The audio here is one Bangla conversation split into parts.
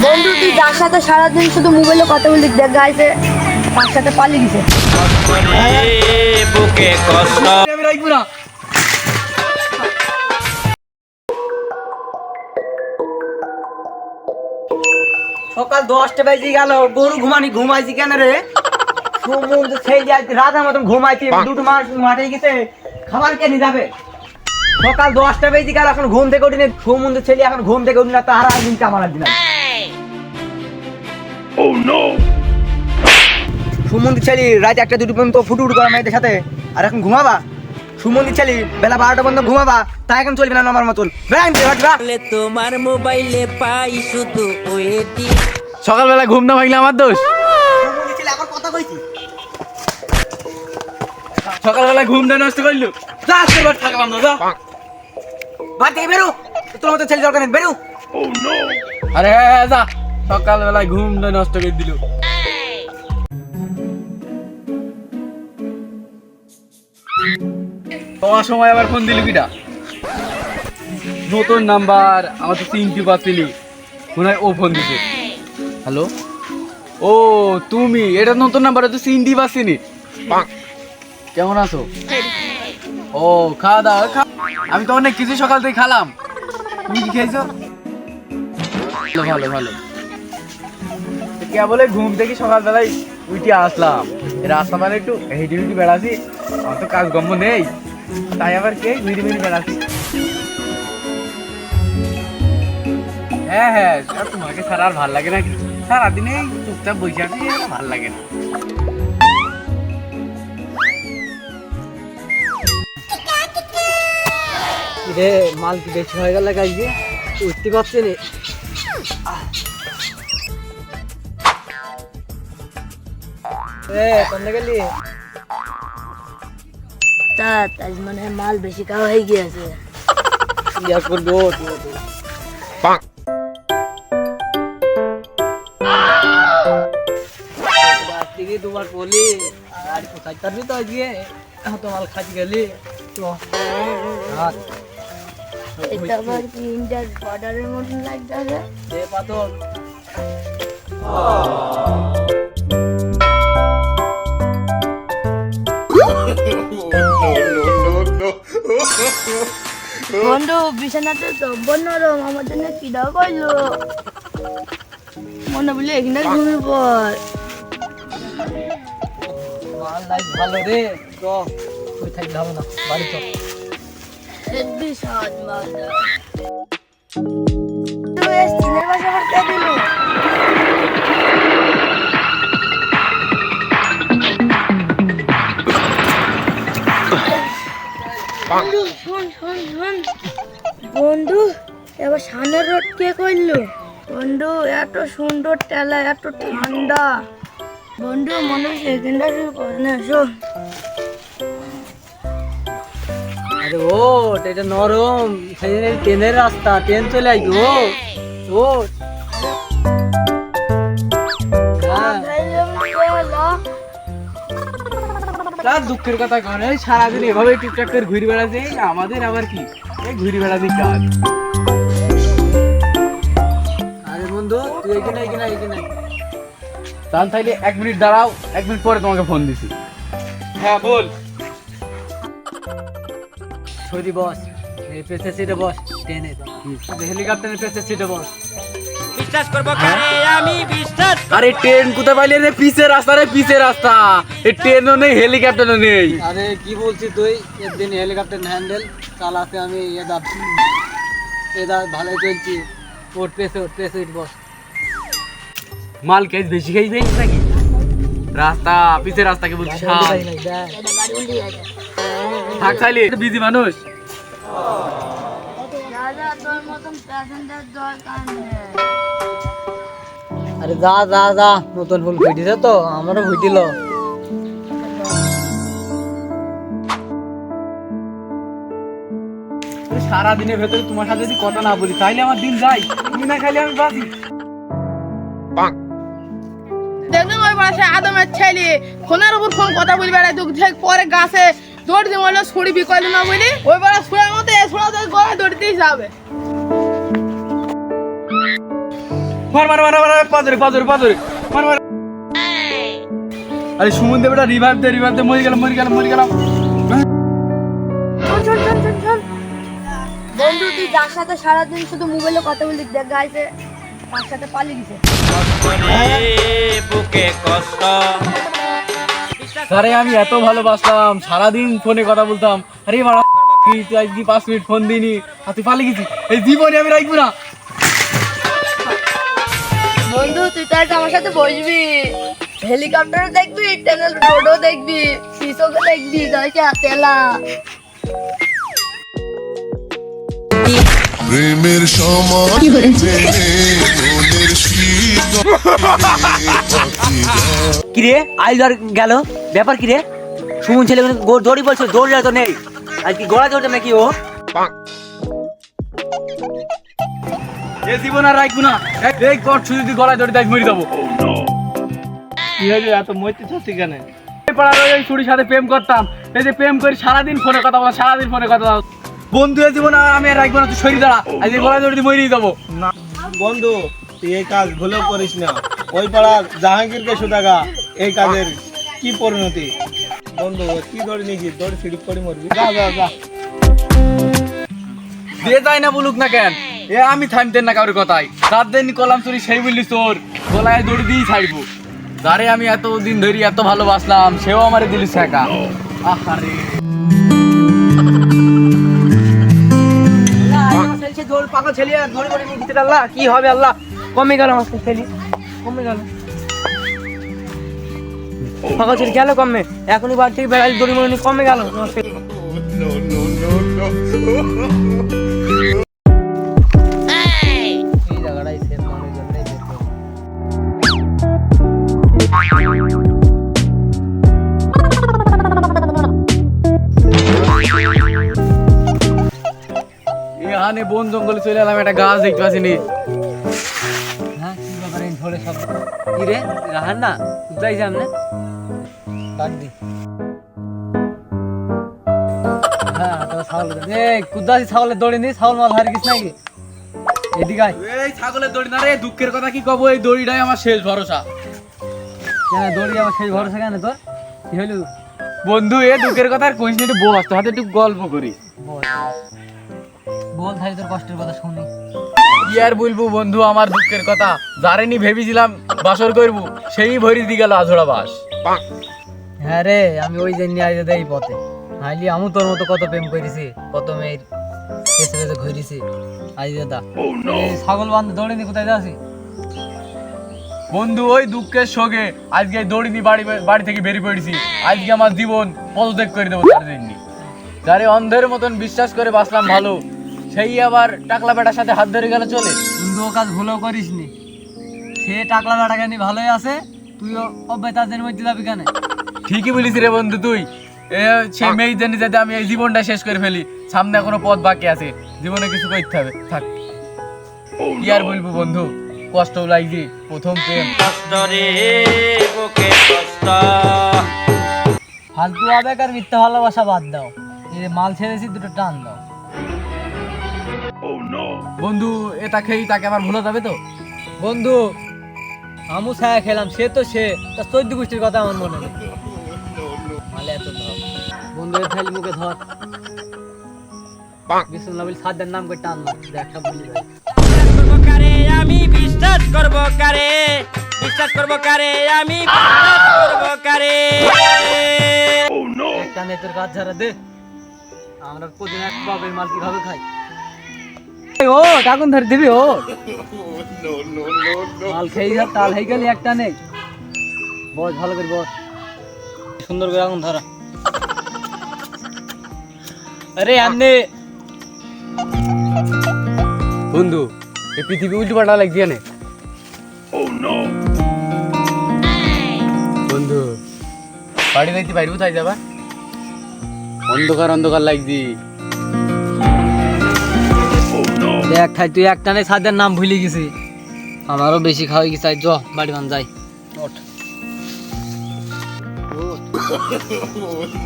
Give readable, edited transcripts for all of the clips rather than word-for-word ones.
বন্ধু তুই যার সাথে সারাদিন শুধু মোবাইলে কথা বলি দেখ গাইছে তার সাথে পালিয়ে গেছে। সকাল 10টা বেজে গেল, গরু ঘুমাইছি কেন রে? সমুদ্র সেই রাধার মতন ঘুমাইছি, দুটো মাস মাঠে গেছে, খাবার কে নিয়ে যাবে? সকাল 10টা বেজে গেল, এখন ঘুম থেকে উঠিনি। সমুদ্র ছেলে এখন ঘুম থেকে উঠি না, তো আর একদিন কামার দিন সুমন্দির ছেলে রাত 1টা 2টা পর্যন্ত ফুটুফুটু করা মেয়েদের সাথে, আর এখন ঘুমাবা? সুমন্দির ছেলে বেলা 12টা পর্যন্ত ঘুমাবা, তা এখন চলবে না আমার মতন। তোমার মোবাইলে পাই শুধু ওয়েটিং। সকালবেলা ঘুম না ভাঙলে আমার দোষ? সুমন্দির ছেলে আবার কথা কইছি, সকালবেলা ঘুমটা নষ্ট করলো, যা তোর থাকলাম না, যা বাদ থেকে বেরো, তোর মতো ছেলে দরকার নেই, বেরো। আরে হ্যাঁ যা, সকালবেলায় ঘুমটা নষ্ট করে দিল। তোমার সময় আবার ফোন দিলি কিটা? নতুন নাম্বার, আমার তো চিনতে পারছিলি, মনে হয় ও ফোন দিছে। হ্যালো, ও তুমি? এটা নতুন নাম্বার, তো চিনতে পারছিনি। কেমন আছো? ও খাওয়া দাওয়া আমি তো অনেক কিছু সকাল থেকে খালাম। তুমি কি খেয়েছো? ভালো ভালো। কে বলে ঘুম থেকে সকালবেলায় উঠে আসলাম, রাস্তা মানে একটু হেঁটে হেঁটে বেড়াচ্ছি, আমার তো কাজ গম্য নেই, তাই আবার কে ঘুরে ঘুরে বেড়াচ্ছি। হ্যাঁ হ্যাঁ, তোমাকে ছাড়া আর ভাল লাগে না, সারাদিনে চুপচাপ বসে আছি, ভাল লাগে না। রে মাল কি বেশি হয়ে গেল গাইয়ে, উঠতে পারছি না। কোনটা গেলি? তা তাই মানে মাল বেশি খাওয়া হয়ে গিয়েছে। ইয়া করবো তোমার বলি আর কোথায় পারবি তো আজকে, এত মাল খাচ্ছি গেলি তো। এটা আবার কি ইন্টার বর্ডারের মতন লাগছে। দে পাতল। বন্ধু বিছানাতে জব্বর নরম, আমার জন্য কিডা কইলো মনে বলি এখানে ঘুমিয়ে পড়। মাল লাইফ ভালো রে, তো তুই থাকতে হবে না, বাড়ি তো হেভি স্বাদ মাল। তুই এই সিনের বাসা করতে দিল। বন্ধু শোন শোন শোন বন্ধু, এবার সামনের রোড কে করলো? বন্ধু এত সুন্দর টেলা, এত ঠান্ডা, বন্ধু মনে হয় সেকেন্ডটা শুরু করে না। শোন আরে ও এটা নরম, ট্রেনের রাস্তা, ট্রেন চলে আসবে। ও তার দুঃখের কথা কারণ সারাদিন এভাবে টুকটাক করে ঘুরে বেড়াচ্ছে, আমাদের আবার কি এই ঘুরে বেড়াতে কাজ। আরে বন্ধু তুই এখানে তাহলে তাইলে 1 মিনিট দাঁড়াও, 1 মিনিট পরে তোমাকে ফোন দিছি। হ্যাঁ বল। সরি বস, এই পেছনের সিটে বস, ট্রেনে হেলিকপ্টারের পেছনের সিটে বস। বিশ্বাস করবো কারে আমি বিশ্বাস। আরে ট্রেন কোথায় পাইলে রে? পিছের রাস্তা রে, পিছের রাস্তা। এই ট্রেনও নেই, হেলিকপ্টারও নেই। আরে কি বলছিস তুই? একদিন হেলিকপ্টার হ্যান্ডেল চালাতে আমি এদা ভালোই চলছি। ওর পেছে বস। মাল খেয়ে বেশি খেয়ে নেই নাকি? রাস্তা পিছের রাস্তাকে বলছিস? থাক চাইলে বিজি মানুষ। দাদা তোর মতন প্যাসেঞ্জার দরকার নেই। আরে যা নতুন ফুল ফুটিছে তো, আমারও ফুটিল। সারাদিনের ভেতরে তোমার সাথে যদি কথা না বলি তাইলে আমার দিন যায়, তুমি না খাইলে আমি বাঁচি। দেখলাম ওই বাসায় আদমের ছেলে ফোনের উপর ফোন কথা বলি বেড়াই, দুঃখ পরে গাছে দৌড় দিয়ে বললো ছুরি বিকল না বলি, ওই বেড়া ছুঁড়ার মতো এ ছোড়া গলায় দৌড়তেই যাবে। মার মার মার মার পাজরে পাজরে পাজরে মার মার। আরে সুমন দেবটা রিভাইভ দে মরে গেলাম শোন। বন্ধু তুই যার সাথে সারাদিন শুধু মোবাইলে কথা বলি দেখ গাইছে তার সাথে পালিয়ে গেছে। বুকে কষ্ট আরে আমি এত ভালোবাসতাম, সারাদিন ফোনে কথা বলতাম। আরে মারা তুই আজকে 5 মিনিট ফোন দিনি আর তুই পালিয়ে গেছিস। এই জীবনে আমি রাখবো না। বন্ধু তুই তো আজ আমার সাথে বসবি, হেলিকপ্টারও দেখবি, টানেল রোডও দেখবি, শিশোকে দেখবি, গাইছে তেলা। প্রেমের সময় কিরে আইল আর গেল, ব্যাপার কিরে? সুমন ছেলে দড়ি বলছে, দৌড় তো নেই, আর কি গোড়া দৌড়তে নাকি ও? এ জীবন আর রাখবো না। এই কট যদি গলায় ধরে তাই মরে যাবো। কি হয়েছে এত মরতে চাচ্ছি কেন? এই পাড়ার ওই ছুরির সাথে প্রেম করতাম, এই যে প্রেম করে সারাদিন ফোনে কথা বলা, বন্ধু এ জীবন আর আমি আর রাখবো না। তুই সরি দাঁড়া, আজ এই গলায় ধরে মরেই যাবো। না বন্ধু, তুই এই কাজ ভুলেও করিস না। ওই পাড়ার জাহাঙ্গীরকে সুদাগা এই কাজের কি পরিণতি। বন্ধু কি ধরে নিয়েছিস, দৌড় ফিরিপ করে মরবি। যা যা যা। দিয়ে যায় না বলুক না কেন, এ আমি থামতেন না কারোর কথাই। রাত দিন কলাম চুরি সেই বললি তোর গলায় দড়ি দিয়েই ছাড়বো। যারে আমি এতদিন ধরে এত ভালোবাসলাম সেও আমারে দিলি শেখা। আহারে পাগল ছেলে ধরে ধরে নিয়ে দিতে আল্লাহ, কি হবে আল্লাহ? কমে গেল আমার ছেলে, কমে গেল পাগল ছেলে গেল কমে। এখনই বাড়ি থেকে বেড়াই দড়ি মরে নিয়ে কমে গেল আমার ছেলে। এখানে বন জঙ্গলে চলে এলাম, একটা গাছ দেখতে পাচ্ছিনি। হ্যাঁ কি ব্যাপারে ঝড়ে সব কি রে রাহান না কোথায় যাম না ডাক দি। হ্যাঁ তো ছাগল এ কুদাসি ছাগলের দড়ি নি, ছাগল মাল হারিয়ে গেছ নাকি? এদিকে আয়। এই ছাগলের দড়ি না রে, দুঃখের কথা কি কব, এই দড়িটাই আমার শেষ ভরসা। কেন দড়ি আমার সেই ভরসা কেন তোর? কি হইল বন্ধু? এ দুঃখের কথা আর কইস না, একটু বস, তো হাতে একটু গল্প করি। বল তাই তোর কষ্টের কথা শুনি। কি আর বলবো বন্ধু আমার দুঃখের কথা, যারেনি ভেবেছিলাম বাসর করবো সেই ভরি দি গেল আঝোড়া বাস। হ্যাঁ রে, আমি ওই জন্য আজ এই পথে নাইলি আমি তোর মতো কত প্রেম করেছি, কত মেয়ের পেছে পেছে ঘুরেছি। আজ দাদা ছাগল বান্ধব দৌড়ে নি কোথায় যাচ্ছি? বন্ধু ওই দুঃখের শোকে আজকে দড়ি নিয়ে বাড়ি থেকে বেরিয়ে পড়েছি। আজকে আমার জীবন পদত্যাগ করে দেবো তার জন্য। যারে অন্ধের মতন বিশ্বাস করে বাঁচলাম ভালো, সেই আবার টাকলা বেটার সাথে হাত ধরে গেলে চলে? কিন্তু ও কাজ ভুলেও করিস নি। সে টাকলা বেটা কেন ভালোই আছে, তুইও অব্যয় তাদের মধ্যে যাবি কেন? ঠিকই বলিস রে বন্ধু তুই। সেই মেয়ে জানি যাতে আমি এই জীবনটা শেষ করে ফেলি, সামনে এখনো পথ বাকি আছে, জীবনে কিছু করতে হবে। থাক কি আর বলবো বন্ধু, কষ্ট লাগছে, প্রথম প্রেম। কষ্ট রে বুকে কষ্ট ফালতু আবেগ আর মিথ্যা ভালোবাসা বাদ দাও, এই যে মাল ছেড়েছি দুটো টান দাও। বন্ধু এটা খেয়েই তাকে আবার ভুলে যাবে তো? বন্ধু আমু ছায়া খেলাম, সে তো সে, তার 14 গোষ্ঠীর কথা আমার মনে নেই। মালে এত ধর বন্ধু, এর থাইলি মুখে ধর, বিষ্ণু বলি সাদের নাম করে টান দাও, দেখা বলি ভাই। করবো কারে আমি বিশ্বাস করবো কারে, বিশ্বাস করবো কারে আমি বিশ্বাস করবো কারে। একটা নেতের কাজ ছাড়া দে, আমরা প্রতিদিন এক বাবের মাল কিভাবে খাই। ও কাকুন ধরে দিবি, ও মাল খেয়ে যা, তাল হয়ে গেলে একটা নেই। বস ভালো করে বস, সুন্দর করে আগুন ধরা। আরে আন্নে বন্ধু এই পৃথিবী উল্টো পাল্টা লাগছে না বন্ধু? বাড়ি যাইতে পারবো, তাই যাবা? অন্ধকার অন্ধকার লাগছি। দেখ খাই তুই একটা নেই, সাদের নাম ভুলে গেছি, আমারও বেশি খাওয়া গেছে। চ বাড়ি বান যাই। ওঠ।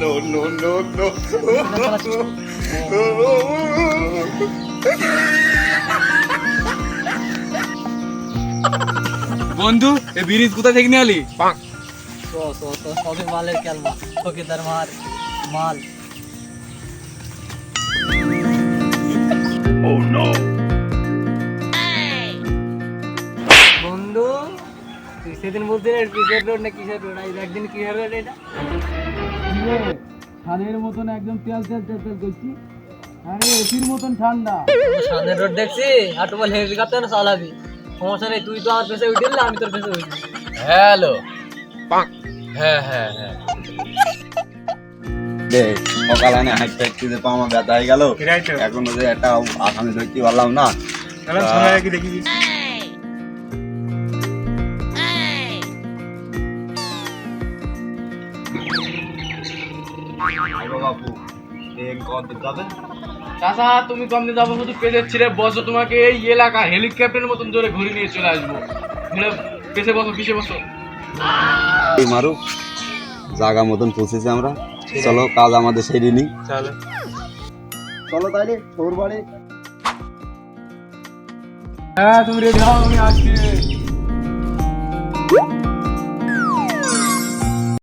No, no, no, no. বন্ধু এই ব্রিজ কোথা থেকে নিয়ে আলি? সবই মালের খেলনা, ফকিদার মাল মাল। বন্ধু তুই সেদিন বলছিস কিসের রোড না কিসের রোড, একদিন কিসের রোড এটা? ছাদের মতন একদম তেল তেল তেল তেল করছি, আরে এসির মতন ঠান্ডা। সামনের রোড দেখছি, হাঁটু বল হেলিকপ্টার চালাবি, সমস্যা নেই। তুই তো আমার পেছনে উঠলি, আমি তোর পেছনে উঠলি। হ্যালো, হ্যাঁ হ্যাঁ হ্যাঁ। সকাল আনে হাইট ফ্যাক্টরিতে পা আমার ব্যথা হয়ে গেল, এখন যে একটা আসামি ধরতে পারলাম না। বাপু যাবেন চাচা তুমি কম দিয়ে যাবো, শুধু পেজের ছিঁড়ে বসো, তোমাকে এই এলাকা হেলিকপ্টারের মতন জোরে ঘুরে নিয়ে চলে আসবো। পেছে বসো, পিছিয়ে বসো। এই মারু জায়গা মতন পৌঁছেছি আমরা, চলো কাজ আমাদের সেরে নি। চলো তাইলে তোর বাড়ি। হ্যাঁ তুমি রেডি হও, আমি আসছি।